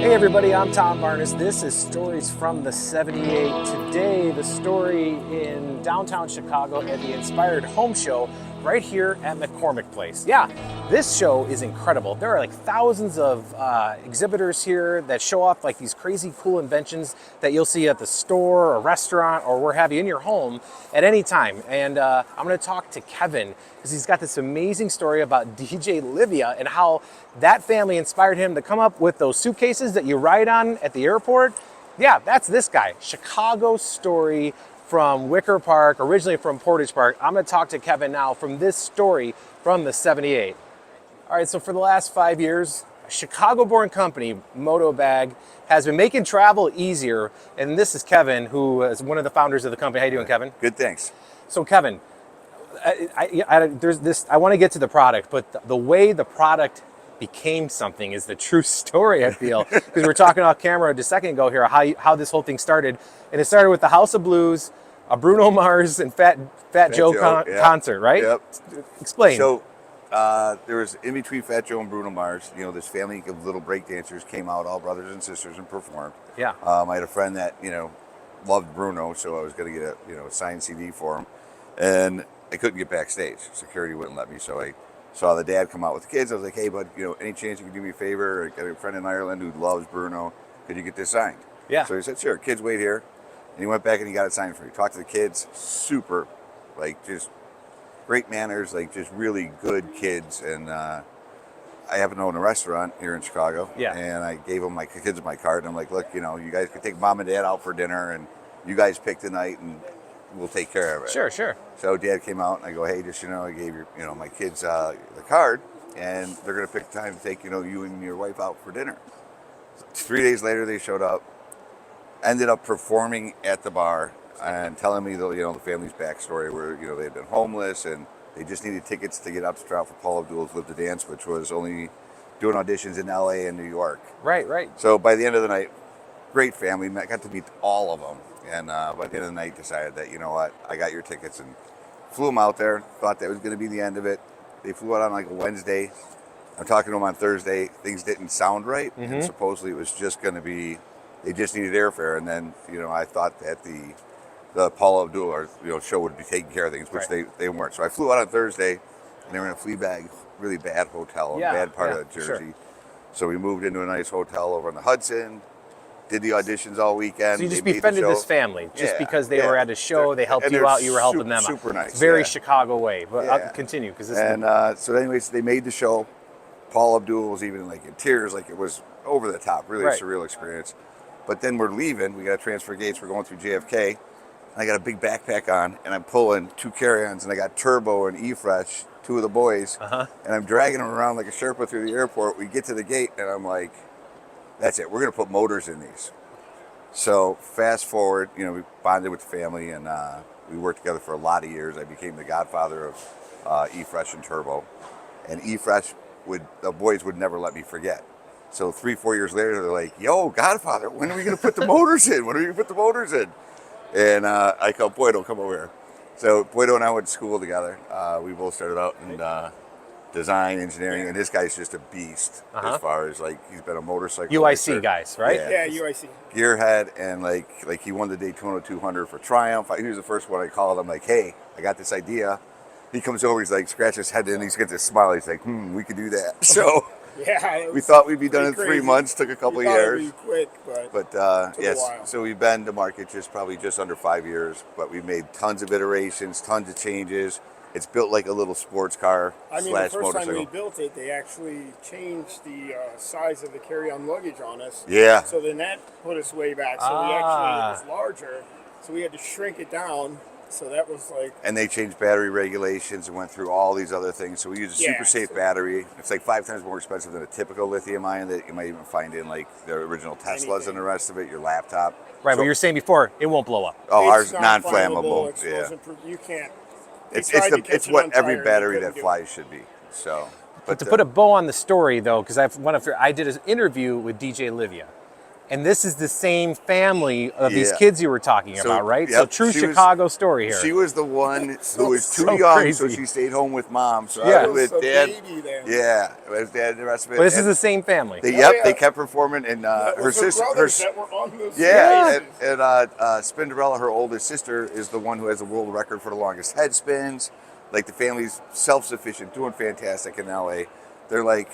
Hey everybody, I'm Tom Barnes. This is Stories from the 78. Today, the story in downtown Chicago at the Inspired Home Show right here at McCormick Place. Yeah, this show is incredible. There are like thousands of exhibitors here that show off like these crazy cool inventions that you'll see at the store or restaurant or where have you in your home at any time. And I'm gonna talk to Kevin because he's got this amazing story about DJ Livia and how that family inspired him to come up with those suitcases that you ride on at the airport. Yeah, that's this guy. Chicago story from Wicker Park, originally from Portage Park. I'm gonna talk to Kevin now from this story from the 78. All right, so for the last 5 years, a Chicago-born company, Modobag, has been making travel easier. And this is Kevin, who is one of the founders of the company. How you doing, Kevin? Good, thanks. So Kevin, I want to get to the product, but the way the product became something is the true story, I feel. Because we were talking off camera just a second ago here, how this whole thing started. And it started with the House of Blues, a Bruno Mars and Fat Joe concert, right? Yep. Explain. So there was, in between Fat Joe and Bruno Mars, this family of little break dancers came out, all brothers and sisters, and performed. Yeah. I had a friend that, loved Bruno, so I was going to get a signed CD for him. And I couldn't get backstage. Security wouldn't let me, so I saw the dad come out with the kids. I was like, hey, bud, any chance you can do me a favor? I got a friend in Ireland who loves Bruno. Could you get this signed? Yeah. So he said, sure, kids wait here. And he went back and he got it signed for me. Talked to the kids, super, just great manners, just really good kids. And I happen to own a restaurant here in Chicago. Yeah. And I gave them my kids my card. And I'm like, look, you guys could take mom and dad out for dinner and you guys pick the night and we'll take care of it. Sure. So dad came out and I go, hey, just, I gave my kids the card and they're going to pick the time to take, you and your wife out for dinner. 3 days later, they showed up, ended up performing at the bar and telling me the family's backstory where, they'd been homeless and they just needed tickets to get out to try out for Paula Abdul's Live to Dance, which was only doing auditions in LA and New York. Right. So by the end of the night, great family, I got to meet all of them. And by the end of the night, decided that, you know what, I got your tickets and flew them out there. Thought that was going to be the end of it. They flew out on like a Wednesday. I'm talking to them on Thursday. Things didn't sound right. Mm-hmm. And supposedly it was just going to be, they just needed airfare. And then, I thought that the Paula Abdul show would be taking care of things, which they weren't. So I flew out on Thursday and they were in a Fleabag, really bad hotel, a bad part of Jersey. Sure. So we moved into a nice hotel over on the Hudson. Did the auditions all weekend. So you just befriended this family just because they were at a show, they helped you out, you were helping them out. Super nice. It's very Chicago way, but I'll continue because this is so anyways, they made the show. Paul Abdul was even in tears, it was over the top, really surreal experience. But then we're leaving, we got to transfer gates, we're going through JFK, and I got a big backpack on, and I'm pulling 2 carry-ons, and I got Turbo and E-Fresh, 2 of the boys, and I'm dragging them around like a Sherpa through the airport. We get to the gate, and I'm like, that's it. We're going to put motors in these. So fast forward, we bonded with the family and we worked together for a lot of years. I became the godfather of E-Fresh and Turbo. And E-Fresh, the boys would never let me forget. So 3-4 years later, they're like, yo, godfather, when are we going to put the motors in? When are we going to put the motors in? And I call Boydo, come over here. So Boydo and I went to school together. We both started out in design, engineering, and this guy's just a beast as far as he's been a motorcycle UIC racer. guys, right? Yeah, UIC. Gearhead, and he won the Daytona 200 for Triumph. He was the first one I called. I'm like, hey, I got this idea. He comes over, he's like, scratch his head, and he's got this smile. He's like, we could do that. So we thought we'd be done in 3 months. Took a couple of years. It'd be quick, but yes. So we've been to market probably just under 5 years, but we've made tons of iterations, tons of changes. It's built like a little sports car / the motorcycle. first time we built it, they actually changed the size of the carry-on luggage on us. Yeah. So then that put us way back. So it was larger. So we had to shrink it down. So that was And they changed battery regulations and went through all these other things. So we use a super safe battery. It's 5 times more expensive than a typical lithium-ion that you might even find in the original Teslas and the rest of it, your laptop. Right, but you were saying before, it won't blow up. Oh, ours non-flammable. You can't. It's what every battery that flies should be. So, but to put a bow on the story, though, because I did an interview with DJ Livia, And this is the same family of these Yeah. kids you were talking So, about, right? yep, So true she was- Chicago story here. She was the one who was too So young, so crazy. she stayed home with mom. So Yeah. I was She was with a dad. baby then. Yeah, with dad and the rest of it. But this is And the same family. They, Oh, yep, yeah. they kept performing, and That her was sister, brothers that were on those yeah, stages. and Spinderella, her oldest sister, is the one who has the world record for the longest head spins. Like the family's self-sufficient, doing fantastic in LA. They're like,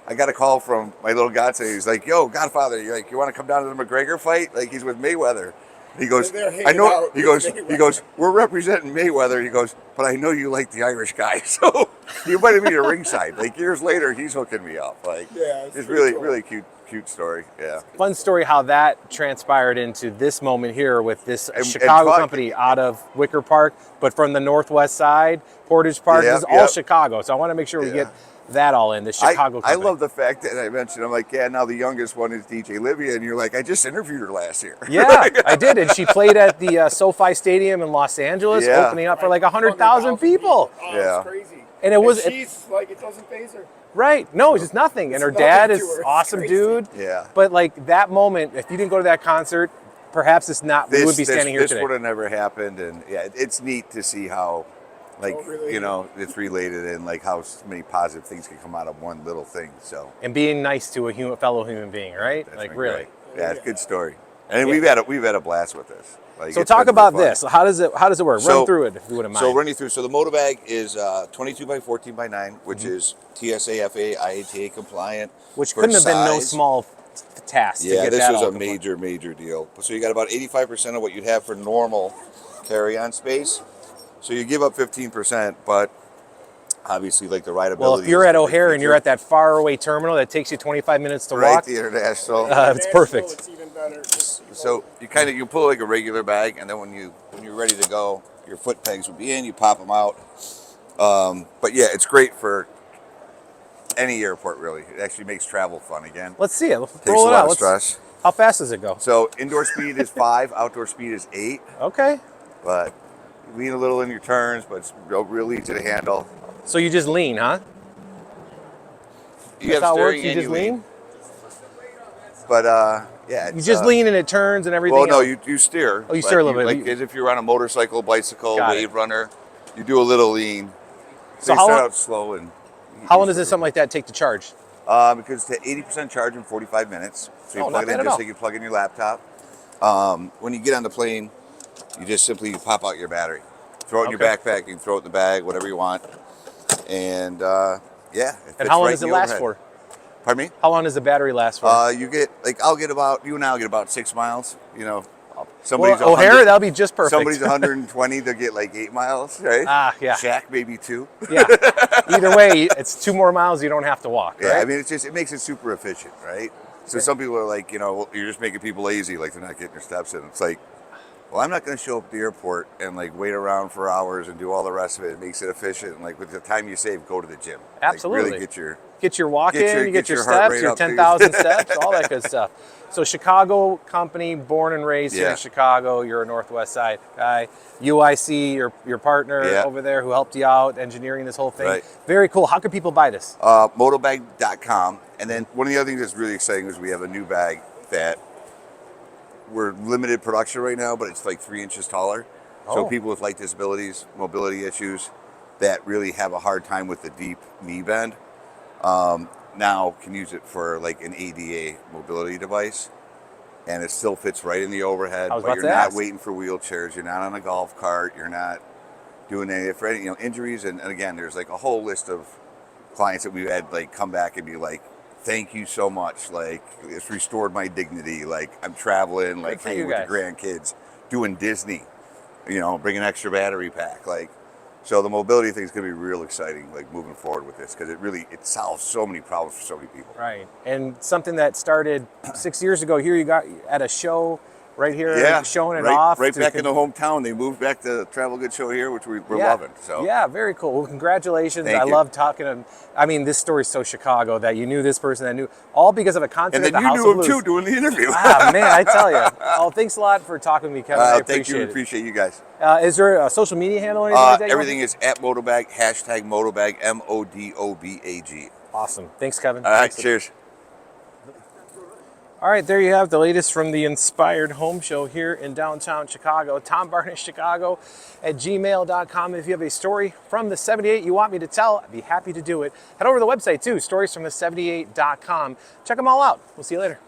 I got a call from my little godson. He's like, "Yo, Godfather, you want to come down to the McGregor fight? Like he's with Mayweather." He goes, They're "I know." hanging out He with goes, Mayweather. "We're representing Mayweather." He goes, "But I know you like the Irish guy, so he invited me to ringside." Like years later, he's hooking me up. Like, Yeah, it's it's really, pretty cool. really cute story. Yeah. Fun story how that transpired into this moment here with this And Chicago talk- company out of Wicker Park, but from the northwest side, Portage Park. Yep, This is all yep. Chicago. So I want to make sure we Yeah. get that all in. The Chicago I company. love the fact that I mentioned, I'm like, yeah, now the youngest one is DJ Livia, and you're like, I just interviewed her last year. Yeah, I did. And she played at the SoFi Stadium in Los Angeles, Yeah. opening up for like 100,000 people. Oh, Yeah. it's crazy. And it was- she's like, it doesn't faze her. Right. No, it's just nothing. And It's her dad nothing is to her. It's awesome crazy. dude. Yeah. But like that moment, if you didn't go to that concert, perhaps we would be standing here this today. would have never happened, and yeah, it's neat to see how, like, related. it's related, and like how many positive things can come out of one little thing. So And being nice to a fellow human being, right? that's Like been really. great. Yeah, it's a good story, and Yeah. we've had a blast with this. Like, So it's talk been about really fun. this. So how does it work? So- Run through it if you wouldn't mind. So running through, so the Modobag is 22 by 14 by 9, which is TSA, FAA, IATA compliant. Which for couldn't have been no size. small task. to Yeah, get this that was all a complete. major deal. So you got about 85% of what you'd have for normal carry-on space. So you give up 15%, but obviously, like the rideability. Well, if you're is at the big O'Hare and you're feature. at that faraway terminal that takes you 25 minutes to right, walk, the international. It's perfect. It's even better. So you pull like a regular bag, and then when you're ready to go, your foot pegs will be in. You pop them out. But yeah, it's great for any airport, really. It actually makes travel fun again. let's see it. Let's Takes roll a it lot out. of stress. How fast does it go? So indoor speed is 5, outdoor speed is 8. Okay. But you lean a little in your turns, but it's real easy to handle. So you just lean, huh? You That's have how it works. steering You and just lean. But yeah, You it's, just lean and it turns and everything. Well, no, else. you steer. Oh, you steer a little bit. Like as if you're on a motorcycle, bicycle, Got it. wave runner, you do a little lean. So you how start long- out slow and. How long does this something like that take to charge? Because it's to 80% charge in 45 minutes. So you Oh, plug not it in bad at just all. like you plug in your laptop. When you get on the plane, you just simply pop out your battery, throw it in your Okay. backpack, you can throw it in the bag, whatever you want, and yeah. It And fits how long right does in it the last overhead. for? Pardon me? How long does the battery last for? You get like you and I'll get about 6 miles. You know, well, somebody's O'Hare, 100 that'll be just perfect. Somebody's 120, they'll get like 8 miles, right? Ah, yeah. Shaq maybe 2. Yeah. Either way, it's 2 more miles you don't have to walk. Yeah, Right? I mean, it makes it super efficient, right? So some people are like, well, you're just making people lazy, like they're not getting their steps in. It's like, well, I'm not going to show up at the airport and like wait around for hours and do all the rest of it. It makes it efficient. And like with the time you save, go to the gym. Absolutely. Like, really Get your walk Get in, your- you get get your your heart steps, rate your up, please. 10,000 steps, all that good stuff. So Chicago company, born and raised here Yeah. in Chicago. You're a Northwest Side guy. UIC, your partner Yeah. over there who helped you out engineering this whole thing. Right. Very cool. How can people buy this? Modobag.com. And then one of the other things that's really exciting is we have a new bag that we're limited production right now, but it's like 3 inches taller. So Oh. people with light disabilities, mobility issues that really have a hard time with the deep knee bend, now can use it for like an ADA mobility device. And it still fits right in the overhead, I was but about you're to not ask. waiting for wheelchairs. You're not on a golf cart. You're not doing any for any injuries. And again, there's like a whole list of clients that we've had like come back and be like, "Thank you so much. Like it's restored my dignity. Like I'm traveling, like for hanging you with the guys. grandkids, doing Disney. Bring an extra battery pack. Like so, the mobility thing is going to be real exciting. Like moving forward with this because it solves so many problems for so many people. Right. And something that started 6 years ago here, you got at a show right here, Yeah, showing it right, off. right so back we in can- the hometown. They moved back to Travel Good Show here, which we're Yeah. loving. So yeah, very cool. Well, congratulations. Thank I you. love talking to. I mean, this story's so Chicago that you knew this person that knew all because of a concert and at then the you House knew of him Blues. too doing the interview. Ah, man, I tell you. Oh, thanks a lot for talking with me, Kevin. I Thank appreciate you. it. Appreciate you guys. Is there a social media handle or anything like that? you Everything want? is at Modobag, #Modobag, MODOBAG. Awesome. Thanks, Kevin. All right, Thanks. cheers. All right, there you have the latest from the Inspired Home Show here in downtown Chicago. TomBarnishChicago@gmail.com. If you have a story from the 78 you want me to tell, I'd be happy to do it. Head over to the website too, storiesfromthe78.com. Check them all out. We'll see you later.